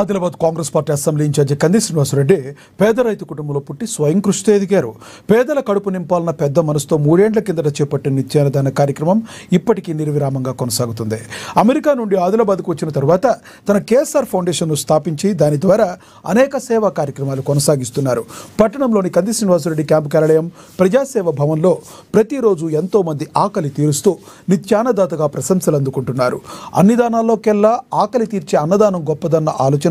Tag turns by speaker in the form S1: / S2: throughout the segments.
S1: Adilabad Congress party assembly incharge Kandi Srinivasa Reddy పేద రైతు కుటుంబంలో పుట్టి స్వయం కృషితో ఎదిగారు. పేదల కడుపు నింపాలన్న పెద్ద మనసుతో 3 ఏళ్ల కిందట చేపట్టిన నిత్యాన్నదాన కార్యక్రమం ఇప్పటికీ నిర్విరామంగా కొనసాగుతుంది. అమెరికా నుండి ఆదిలాబాద్కు వచ్చిన తర్వాత తన కేఎస్ఆర్ ఫౌండేషన్ను స్థాపించి దాని ద్వారా అనేక సేవా కార్యక్రమాలు కొనసాగిస్తున్నారు. పట్టణంలోని కంది శ్రీనివాసరెడ్డి క్యాంపు కార్యాలయం ప్రజాసేవ భవన్లో ప్రతిరోజు ఎంతో మంది ఆకలి తీరుస్తూ నిత్యాన్నదాతగా ప్రశంసలు అందుకుంటున్నారు. అన్ని దానాల్లోకెల్లా ఆకలి తీర్చే అన్నదానం గొప్పదన్న ఆలోచన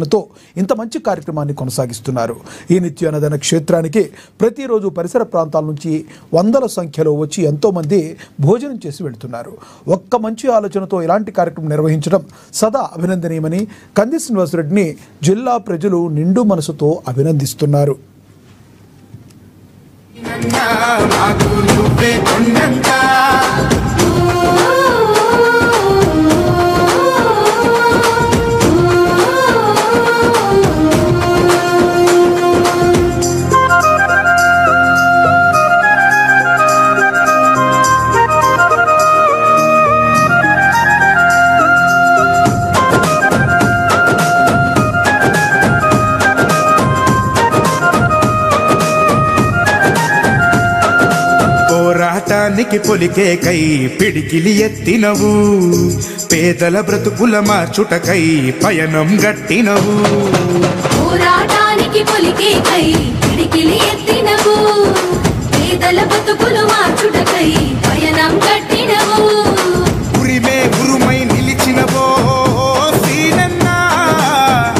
S1: ఇంత మంచి కార్యక్రమాన్ని కొనసాగిస్తున్నారు. ఈ నిత్యాన్నదాన క్షేత్రానికి ప్రతిరోజు పరిసర ప్రాంతాల నుంచి వందల సంఖ్యలో వచ్చి ఎంతో మంది భోజనం చేసి వెళ్తున్నారు. ఒక్క మంచి ఆలోచనతో ఇలాంటి కార్యక్రమం నిర్వహించడం సదా అభినందనీయమని కంది శ్రీనివాసరెడ్డిని జిల్లా ప్రజలు నిండు మనసుతో అభినందిస్తున్నారు.
S2: పోరాటానికి పొలికే కై పిడికిలి ఎత్తినవు, పేదల బ్రతుకుల మార్చుటకై పయనం గట్టినవు.
S3: పోరాటానికి పొలికే కై పిడికిలి ఎత్తినవు, పేదల బ్రతుకుల మార్చుటకై పయనం గట్టినవు.
S2: ఉరిమే ఉరుమై నిలిచినవో సీనన్న,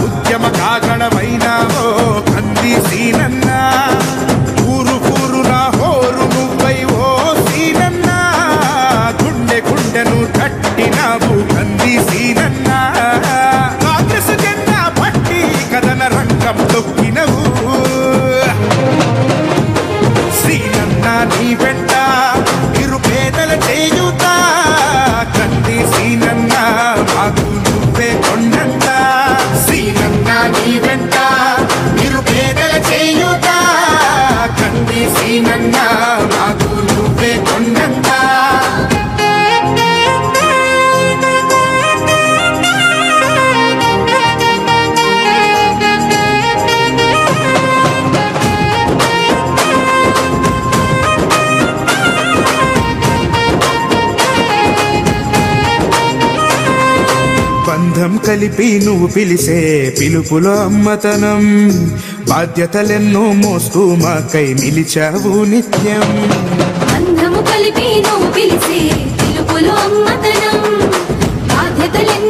S2: ఉద్యమ కాగడమైనావో కంది సీనన్న. కట్టినావు కంది సీనన్న, కాంగ్రెస్ జెండా పట్టి కథన రంగం తొక్కినవు. సీనన్న నీ వెంట నిరుపేదల చేయుత, కంది సీనన్న మాకు నువ్వే కొండంత. సీనన్న నీ వెంట నిరుపేదల చేయుత, కంది సీనన్న మాకు నువ్వే కొండంత. బంధం కలిపి నువ్వు పిలిసే పిలుపులో అమ్మతనం, బాధ్యతలెన్నో మోస్తూ మాకై నిలిచావు నిత్యం.
S3: బంధము కలిపి నువ్వు పిలిసే పిలుపులో అమ్మతనం, బాధ్యతలెన్నో